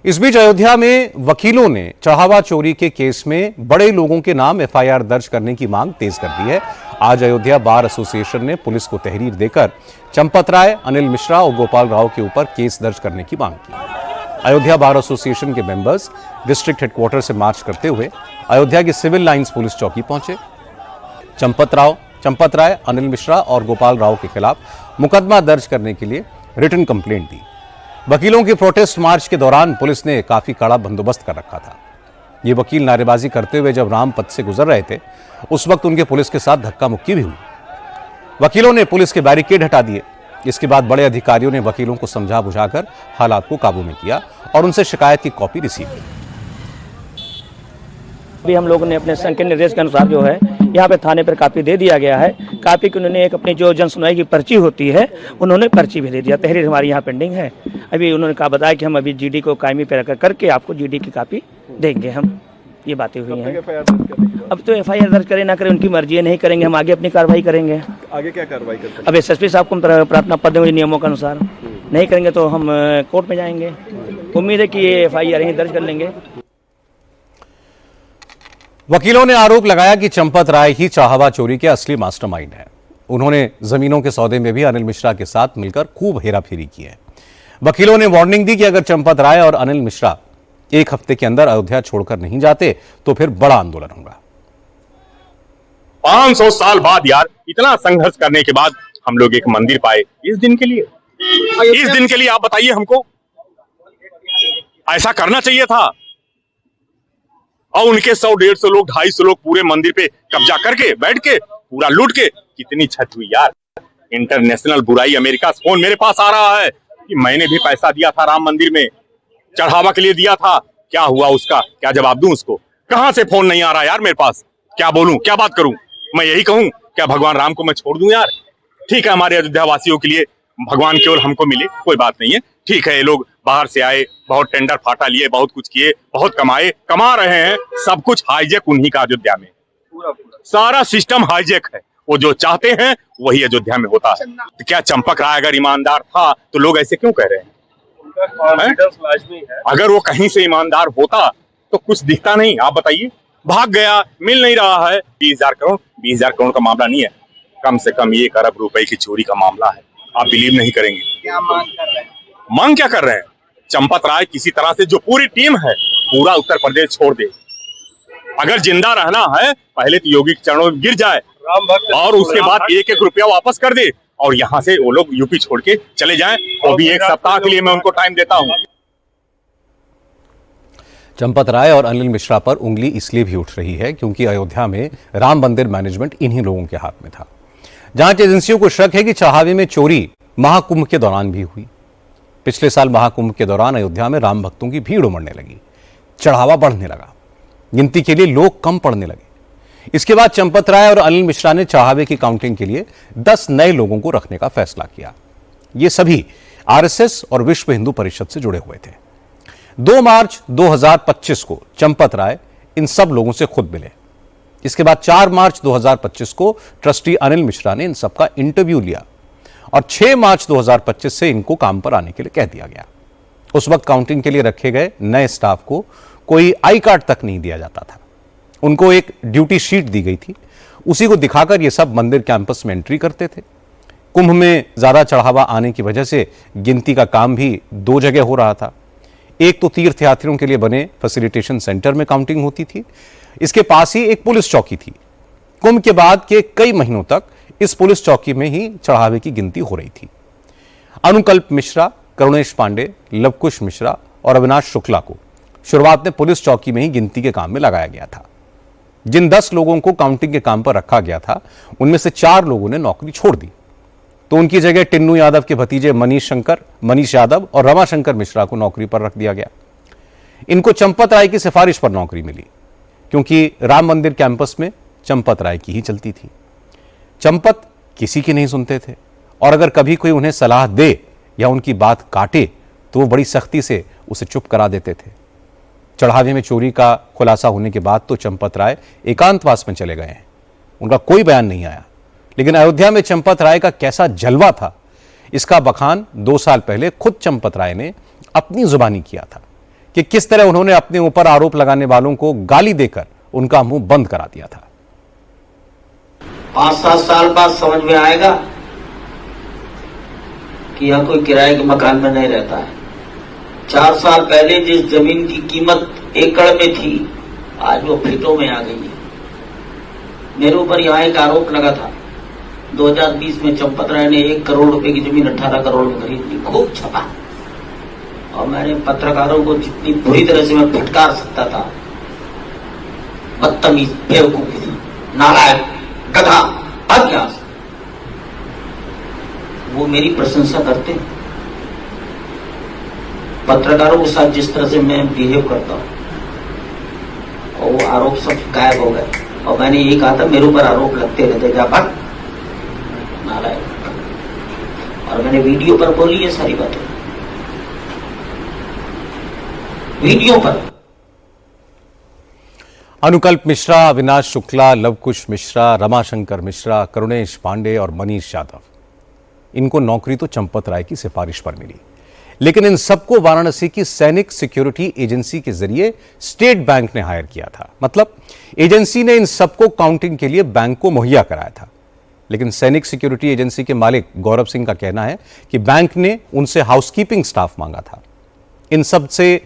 इस बीच अयोध्या में वकीलों ने चढ़ावा चोरी के केस में बड़े लोगों के नाम एफआईआर दर्ज करने की मांग तेज कर दी है। आज अयोध्या बार एसोसिएशन ने पुलिस को तहरीर देकर चंपत राय, अनिल मिश्रा और गोपाल राव के ऊपर केस दर्ज करने की मांग की। अयोध्या बार एसोसिएशन के मेंबर्स डिस्ट्रिक्ट हेडक्वार्टर से मार्च करते हुए अयोध्या की सिविल लाइंस पुलिस चौकी पहुंचे। चंपत राय, अनिल मिश्रा और गोपाल राव के खिलाफ मुकदमा दर्ज करने के लिए रिटन कंप्लेंट दी। वकीलों की प्रोटेस्ट मार्च के दौरान पुलिस ने काफी कड़ा बंदोबस्त कर रखा था। ये वकील नारेबाजी करते हुए जब रामपथ से गुजर रहे थे, उस वक्त उनके पुलिस के साथ धक्का मुक्की भी हुई। वकीलों ने पुलिस के बैरिकेड हटा दिए। इसके बाद बड़े अधिकारियों ने वकीलों को समझा बुझाकर हालात को काबू में किया और उनसे शिकायत की कॉपी रिसीव की। अभी हम लोगों ने अपने संघ के निर्देश के अनुसार जो है यहाँ पे थाने पर कापी दे दिया गया है। कापी की उन्होंने एक अपनी जो जन सुनवाई की पर्ची होती है, उन्होंने पर्ची भी दे दिया। तहरीर हमारी यहाँ पेंडिंग है। अभी उन्होंने कहा बताया कि हम अभी जीडी को कायमी पे रखकर करके आपको जीडी की कापी देंगे। हम ये बातें हुई हैं। अब तो एफआईआर दर्ज करें ना करें उनकी मर्जी है, नहीं करेंगे हम आगे अपनी कार्रवाई करेंगे। आगे क्या कार्रवाई करेंगे? अब एसएसपी साहब को प्रार्थना पत्र देंगे नियमों के अनुसार। नहीं करेंगे तो हम कोर्ट में जाएंगे। उम्मीद है कि ये एफआईआर ही दर्ज कर लेंगे। वकीलों ने आरोप लगाया कि चंपत राय ही चढ़ावा चोरी के असली मास्टरमाइंड है। उन्होंने जमीनों के सौदे में भी अनिल मिश्रा के साथ मिलकर खूब हेराफेरी की है। वकीलों ने वार्निंग दी कि अगर चंपत राय और अनिल मिश्रा एक हफ्ते के अंदर अयोध्या छोड़कर नहीं जाते तो फिर बड़ा आंदोलन होगा। 500 साल बाद यार इतना संघर्ष करने के बाद हम लोग एक मंदिर पाए इस दिन के लिए। इस दिन के लिए आप बताइए हमको, ऐसा करना चाहिए था। और उनके 100-150 लोग, 250 लोग पूरे मंदिर पे कब्जा करके बैठ के पूरा लूट के कितनी छत हुई यार। इंटरनेशनल बुराई, अमेरिका से फोन मेरे पास आ रहा है कि मैंने भी पैसा दिया था राम मंदिर में, चढ़ावा के लिए दिया था। क्या हुआ उसका? क्या जवाब दूं उसको? कहां से फोन नहीं आ रहा यार मेरे पास? क्या बोलूं, क्या बात करूं? मैं यही कहूं क्या भगवान राम को मैं छोड़ दूं यार? ठीक है, हमारे अयोध्या वासियों के लिए भगवान केवल हमको मिले, कोई बात नहीं है। ठीक है, ये लोग बाहर से आए, बहुत टेंडर फाटा लिए, बहुत कुछ किए, बहुत कमाए, कमा रहे हैं। सब कुछ हाईजेक उन्हीं का अयोध्या में, सारा सिस्टम हाईजेक है। वो जो चाहते हैं वही अयोध्या में होता है। तो क्या चंपक राय अगर ईमानदार था तो लोग ऐसे क्यों कह रहे हैं? अगर वो कहीं से ईमानदार होता तो कुछ दिखता नहीं। आप बताइए, भाग गया, मिल नहीं रहा है। 20,000 करोड़ का मामला नहीं है, कम से कम 1 अरब रुपए की चोरी का मामला है। आप बिलीव नहीं करेंगे। क्या मांग कर रहे हैं? मांग क्या कर रहे हैं? चंपत राय किसी तरह से, जो पूरी टीम है, पूरा उत्तर प्रदेश छोड़ दे। अगर जिंदा रहना है पहले तो योगी के चरणों में गिर जाए और उसके बाद 1-1 रुपया वापस कर दे और यहाँ से वो लोग यूपी छोड़ के चले जाएं। वो भी 1 सप्ताह के लिए मैं उनको टाइम देता हूँ। चंपत राय और अनिल मिश्रा पर उंगली इसलिए भी उठ रही है क्योंकि अयोध्या में राम मंदिर मैनेजमेंट इन्हीं लोगों के हाथ में था। जांच एजेंसियों को शक है कि चढ़ावे में चोरी महाकुंभ के दौरान भी हुई। पिछले साल महाकुंभ के दौरान अयोध्या में राम भक्तों की भीड़ उमड़ने लगी, चढ़ावा बढ़ने लगा, गिनती के लिए लोग कम पड़ने लगे। इसके बाद चंपत राय और अनिल मिश्रा ने चढ़ावे की काउंटिंग के लिए 10 नए लोगों को रखने का फैसला किया। ये सभी आरएसएस और विश्व हिंदू परिषद से जुड़े हुए थे। 2 मार्च 2025 को चंपत राय इन सब लोगों से खुद मिले। इसके बाद 4 मार्च 2025 को ट्रस्टी अनिल मिश्रा ने इन सबका इंटरव्यू लिया और 6 मार्च 2025 से इनको काम पर आने के लिए कह दिया गया। उस वक्त काउंटिंग के लिए रखे गए नए स्टाफ को कोई आई कार्ड तक नहीं दिया जाता था। उनको एक ड्यूटी शीट दी गई थी, उसी को दिखाकर ये सब मंदिर कैंपस में एंट्री करते थे। कुंभ में ज्यादा चढ़ावा आने की वजह से गिनती का काम भी 2 जगह हो रहा था। एक तो तीर्थयात्रियों के लिए बने फैसिलिटेशन सेंटर में काउंटिंग होती थी, इसके पास ही एक पुलिस चौकी थी। कुंभ के बाद के कई महीनों तक इस पुलिस चौकी में ही चढ़ावे की गिनती हो रही थी। अनुकल्प मिश्रा, करुणेश पांडे, लवकुश मिश्रा और अविनाश शुक्ला को शुरुआत में पुलिस चौकी में ही गिनती के काम में लगाया गया था। जिन 10 लोगों को काउंटिंग के काम पर रखा गया था, उनमें से 4 लोगों ने नौकरी छोड़ दी, तो उनकी जगह टिन्नू यादव के भतीजे मनीष यादव और रमाशंकर मिश्रा को नौकरी पर रख दिया गया। इनको चंपत राय की सिफारिश पर नौकरी मिली क्योंकि राम मंदिर कैंपस में चंपत राय की ही चलती थी। चंपत किसी की नहीं सुनते थे और अगर कभी कोई उन्हें सलाह दे या उनकी बात काटे तो वो बड़ी सख्ती से उसे चुप करा देते थे। चढ़ावे में चोरी का खुलासा होने के बाद तो चंपत राय एकांतवास में चले गए हैं, उनका कोई बयान नहीं आया। लेकिन अयोध्या में चंपत राय का कैसा जलवा था, इसका बखान 2 साल पहले खुद चंपत राय ने अपनी जुबानी किया था कि किस तरह उन्होंने अपने ऊपर आरोप लगाने वालों को गाली देकर उनका मुंह बंद करा दिया था। 5-7 साल बाद समझ में आएगा कि यह कोई किराए के मकान में नहीं रहता है। 4 साल पहले जिस जमीन की कीमत एकड़ में थी, आज वो फीटों में आ गई है। मेरे ऊपर यहाँ एक आरोप लगा था, 2020 में चंपत राय ने 1 करोड़ रुपए की जमीन 18 करोड़ में खरीद ली। खूब छपा और मैंने पत्रकारों को जितनी बुरी तरह से मैं फटकार सकता था, बदतमीज, बेवकूफ, नालायक, गधा, अज्ञान, वो मेरी प्रशंसा करते हैं। पत्रकारों के साथ जिस तरह से मैं बिहेव करता हूं, और वो आरोप सब गायब हो गए। और मैंने यही कहा था, मेरे ऊपर आरोप लगते रहते, जा पर नालायक। और मैंने वीडियो पर बोली ये सारी बातें, वीडियो पर। अनुकल्प मिश्रा, अविनाश शुक्ला, लवकुश मिश्रा, रमाशंकर मिश्रा, करुणेश पांडे और मनीष यादव, इनको नौकरी तो चंपत राय की सिफारिश पर मिली, लेकिन इन सबको वाराणसी की सैनिक सिक्योरिटी एजेंसी के जरिए स्टेट बैंक ने हायर किया था। मतलब एजेंसी ने इन सबको काउंटिंग के लिए बैंक को मुहैया कराया था। लेकिन सैनिक सिक्योरिटी एजेंसी के मालिक गौरव सिंह का कहना है कि बैंक ने उनसे हाउसकीपिंग स्टाफ मांगा था। इन सब से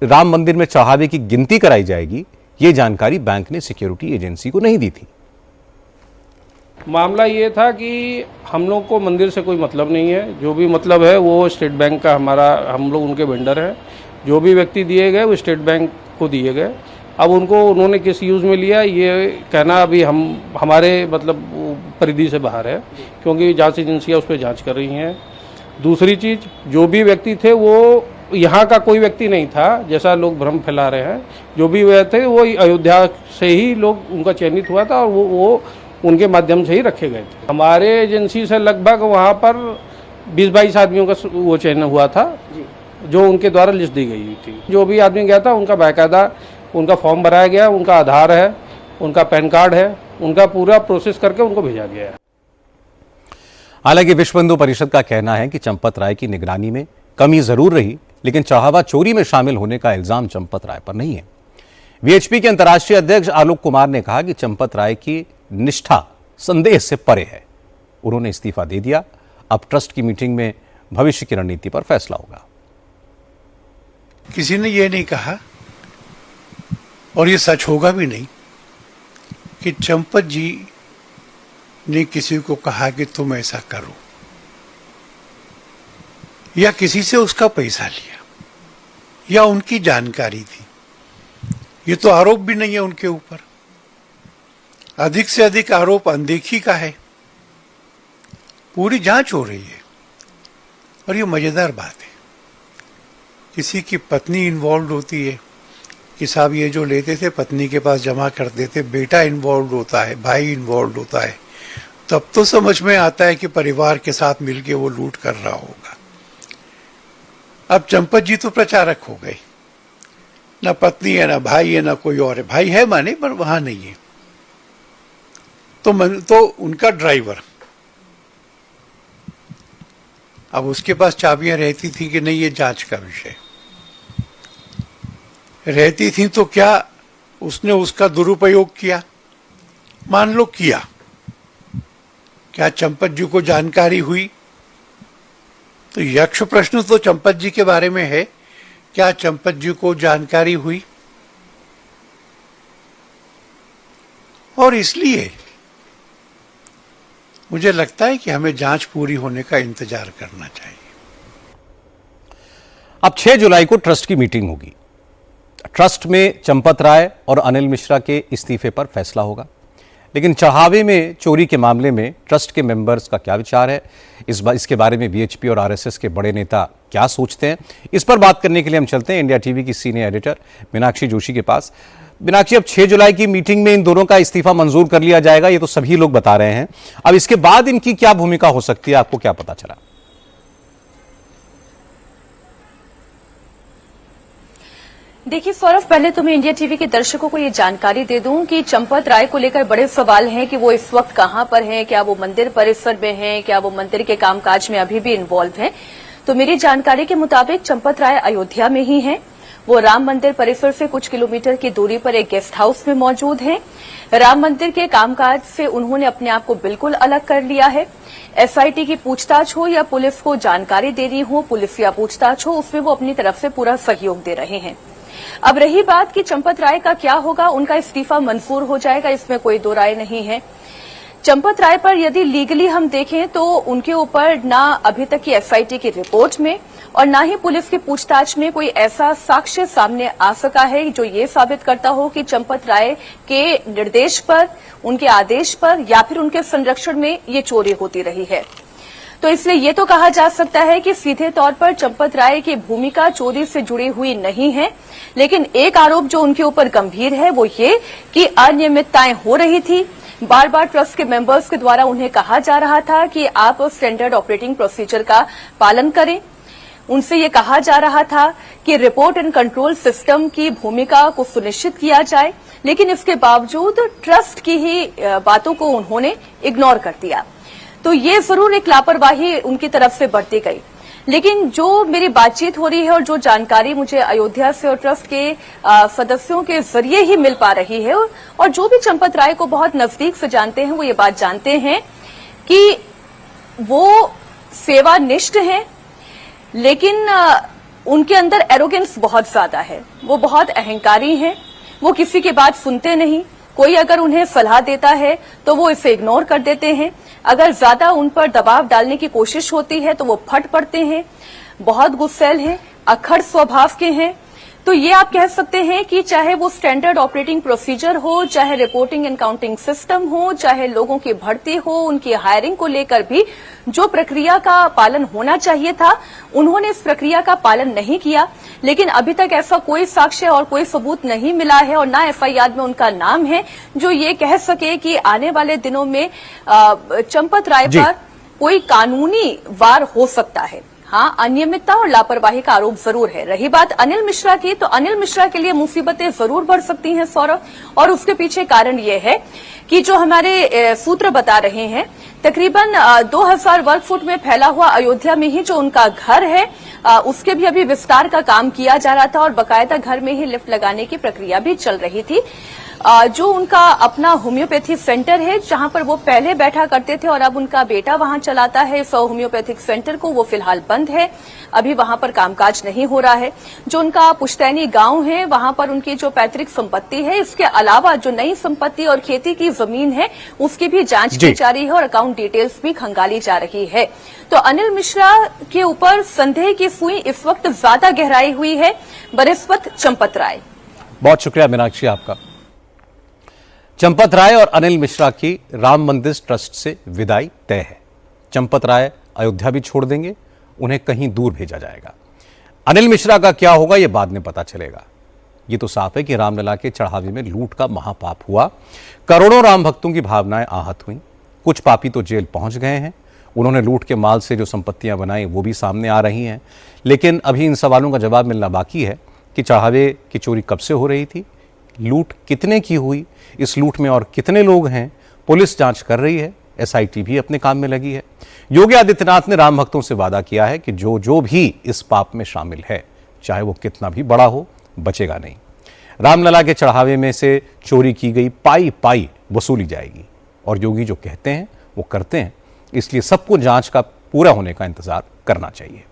राम मंदिर में चढ़ावे की गिनती कराई जाएगी, यह जानकारी बैंक ने सिक्योरिटी एजेंसी को नहीं दी थी। मामला ये था कि हम लोग को मंदिर से कोई मतलब नहीं है। जो भी मतलब है वो स्टेट बैंक का, हम लोग उनके वेंडर हैं। जो भी व्यक्ति दिए गए वो स्टेट बैंक को दिए गए। अब उनको उन्होंने किस यूज़ में लिया, ये कहना अभी हमारे मतलब परिधि से बाहर है, क्योंकि जांच एजेंसियां उस पर जांच कर रही हैं। दूसरी चीज़, जो भी व्यक्ति थे वो यहाँ का कोई व्यक्ति नहीं था, जैसा लोग भ्रम फैला रहे हैं। जो भी वे थे वो अयोध्या से ही लोग उनका चयनित हुआ था और वो उनके माध्यम से ही रखे गए थे। हमारे एजेंसी से लगभग वहाँ पर 20-22 आदमियों का वो चयन हुआ था, जो उनके द्वारा लिस्ट दी गई थी। जो भी आदमी गया था उनका बाकायदा उनका फॉर्म भराया गया, उनका आधार है, उनका पैन कार्ड है, उनका पूरा प्रोसेस करके उनको भेजा गया है। हालांकि विश्व हिंदू परिषद का कहना है कि चंपत राय की निगरानी में कमी जरूर रही, लेकिन चढ़ावा चोरी में शामिल होने का इल्जाम चंपत राय पर नहीं है। वीएचपी के अंतर्राष्ट्रीय अध्यक्ष आलोक कुमार ने कहा कि चंपत राय की निष्ठा संदेह से परे है। उन्होंने इस्तीफा दे दिया। अब ट्रस्ट की मीटिंग में भविष्य की रणनीति पर फैसला होगा। किसी ने यह नहीं कहा, और ये सच होगा भी नहीं, कि चंपत जी ने किसी को कहा कि तुम ऐसा करो, या किसी से उसका पैसा लिया, या उनकी जानकारी थी। ये तो आरोप भी नहीं है उनके ऊपर। अधिक से अधिक आरोप अनदेखी का है। पूरी जांच हो रही है। और ये मजेदार बात है, किसी की पत्नी इन्वॉल्व होती है कि साहब ये जो लेते थे पत्नी के पास जमा करते थे, बेटा इन्वॉल्व होता है, भाई इन्वॉल्व होता है, तब तो समझ में आता है कि परिवार के साथ मिलके वो लूट कर रहा होगा। अब चंपत जी तो प्रचारक हो गए, ना पत्नी है, ना भाई है, ना कोई और है। भाई है माने, पर वहां नहीं है। तो उनका ड्राइवर, अब उसके पास चाबियां रहती थी कि नहीं, ये जांच का विषय रहती थी, तो क्या उसने उसका दुरुपयोग किया? मान लो किया, क्या चंपत जी को जानकारी हुई? तो यक्ष प्रश्न तो चंपत जी के बारे में है, क्या चंपत जी को जानकारी हुई? और इसलिए मुझे लगता है कि हमें जांच पूरी होने का इंतजार करना चाहिए। अब 6 जुलाई को ट्रस्ट की मीटिंग होगी। ट्रस्ट में चंपत राय और अनिल मिश्रा के इस्तीफे पर फैसला होगा। लेकिन चढ़ावे में चोरी के मामले में ट्रस्ट के मेंबर्स का क्या विचार है, इसके बारे में वीएचपी और आरएसएस के बड़े नेता क्या सोचते हैं, इस पर बात करने के लिए हम चलते हैं इंडिया टीवी की सीनियर एडिटर मीनाक्षी जोशी के पास। मीनाक्षी, अब 6 जुलाई की मीटिंग में इन दोनों का इस्तीफा मंजूर कर लिया जाएगा, ये तो सभी लोग बता रहे हैं। अब इसके बाद इनकी क्या भूमिका हो सकती है, आपको क्या पता चला? देखिए सौरभ, पहले तो मैं इंडिया टीवी के दर्शकों को ये जानकारी दे दूं कि चंपत राय को लेकर बड़े सवाल हैं कि वो इस वक्त कहां पर हैं, क्या वो मंदिर परिसर में हैं, क्या वो मंदिर के कामकाज में अभी भी इन्वॉल्व हैं। तो मेरी जानकारी के मुताबिक चंपत राय अयोध्या में ही हैं। वो राम मंदिर परिसर से कुछ किलोमीटर की दूरी पर एक गेस्ट हाउस में मौजूद हैं। राम मंदिर के कामकाज से उन्होंने अपने आप को बिल्कुल अलग कर लिया है। एसआईटी की पूछताछ हो या पुलिस को जानकारी देनी हो, पुलिस या पूछताछ हो, उसमें वो अपनी तरफ से पूरा सहयोग दे रहे हैं। अब रही बात कि चंपत राय का क्या होगा, उनका इस्तीफा मंजूर हो जाएगा, इसमें कोई दो राय नहीं है। चंपत राय पर यदि लीगली हम देखें तो उनके ऊपर ना अभी तक की एसआईटी की रिपोर्ट में और ना ही पुलिस की पूछताछ में कोई ऐसा साक्ष्य सामने आ सका है जो ये साबित करता हो कि चंपत राय के निर्देश पर, उनके आदेश पर या फिर उनके संरक्षण में ये चोरी होती रही है। तो इसलिए ये तो कहा जा सकता है कि सीधे तौर पर चंपत राय की भूमिका चोरी से जुड़ी हुई नहीं है, लेकिन एक आरोप जो उनके ऊपर गंभीर है वो ये कि अनियमितताएं हो रही थी। बार बार ट्रस्ट के मेंबर्स के द्वारा उन्हें कहा जा रहा था कि आप स्टैंडर्ड ऑपरेटिंग प्रोसीजर का पालन करें। उनसे ये कहा जा रहा था कि रिपोर्ट एंड कंट्रोल सिस्टम की भूमिका को सुनिश्चित किया जाए, लेकिन इसके बावजूद ट्रस्ट की ही बातों को उन्होंने इग्नोर कर दिया। तो ये जरूर एक लापरवाही उनकी तरफ से बढ़ती गई। लेकिन जो मेरी बातचीत हो रही है और जो जानकारी मुझे अयोध्या से और ट्रस्ट के सदस्यों के जरिए ही मिल पा रही है और जो भी चंपत राय को बहुत नजदीक से जानते हैं वो ये बात जानते हैं कि वो सेवानिष्ठ हैं, लेकिन उनके अंदर एरोगेंस बहुत ज्यादा है। वो बहुत अहंकारी हैं, वो किसी की बात सुनते नहीं। कोई अगर उन्हें सलाह देता है तो वो इसे इग्नोर कर देते हैं। अगर ज्यादा उन पर दबाव डालने की कोशिश होती है तो वो फट पड़ते हैं। बहुत गुस्सैल हैं, अक्खड़ स्वभाव के हैं। तो ये आप कह सकते हैं कि चाहे वो स्टैंडर्ड ऑपरेटिंग प्रोसीजर हो, चाहे रिपोर्टिंग एंड काउंटिंग सिस्टम हो, चाहे लोगों की भर्ती हो, उनकी हायरिंग को लेकर भी जो प्रक्रिया का पालन होना चाहिए था, उन्होंने इस प्रक्रिया का पालन नहीं किया। लेकिन अभी तक ऐसा कोई साक्ष्य और कोई सबूत नहीं मिला है और ना एफआईआर में उनका नाम है जो ये कह सके कि आने वाले दिनों में चंपत राय पर कोई कानूनी वार हो सकता है। हाँ, अनियमितता और लापरवाही का आरोप जरूर है। रही बात अनिल मिश्रा की, तो अनिल मिश्रा के लिए मुसीबतें जरूर बढ़ सकती हैं सौरभ, और उसके पीछे कारण ये है कि जो हमारे सूत्र बता रहे हैं, तकरीबन 2000 वर्ग फुट में फैला हुआ अयोध्या में ही जो उनका घर है उसके भी अभी विस्तार का काम किया जा रहा था और बकायदा घर में ही लिफ्ट लगाने की प्रक्रिया भी चल रही थी। जो उनका अपना होम्योपैथी सेंटर है जहां पर वो पहले बैठा करते थे और अब उनका बेटा वहां चलाता है इस होम्योपैथिक सेंटर को, वो फिलहाल बंद है। अभी वहां पर कामकाज नहीं हो रहा है। जो उनका पुश्तैनी गांव है वहां पर उनकी जो पैतृक संपत्ति है, इसके अलावा जो नई संपत्ति और खेती की जमीन है उसकी भी जांच की जा रही है और अकाउंट डिटेल्स भी खंगाली जा रही है। तो अनिल मिश्रा के ऊपर संदेह की सुई इस वक्त ज्यादा गहराई हुई है बनिस्बत चंपत राय। बहुत शुक्रिया मीनाक्षी आपका। चंपत राय और अनिल मिश्रा की राम मंदिर ट्रस्ट से विदाई तय है। चंपत राय अयोध्या भी छोड़ देंगे, उन्हें कहीं दूर भेजा जाएगा। अनिल मिश्रा का क्या होगा यह बाद में पता चलेगा। यह तो साफ है कि रामलला के चढ़ावे में लूट का महापाप हुआ, करोड़ों राम भक्तों की भावनाएं आहत हुई। कुछ पापी तो जेल पहुंच गए हैं, उन्होंने लूट के माल से जो संपत्तियां बनाई वो भी सामने आ रही हैं। लेकिन अभी इन सवालों का जवाब मिलना बाकी है कि चढ़ावे की चोरी कब से हो रही थी, लूट कितने की हुई, इस लूट में और कितने लोग हैं। पुलिस जांच कर रही है, एसआईटी भी अपने काम में लगी है। योगी आदित्यनाथ ने राम भक्तों से वादा किया है कि जो जो भी इस पाप में शामिल है, चाहे वो कितना भी बड़ा हो, बचेगा नहीं। रामलला के चढ़ावे में से चोरी की गई पाई पाई वसूली जाएगी और योगी जो कहते हैं वो करते हैं, इसलिए सबको जांच का पूरा होने का इंतजार करना चाहिए।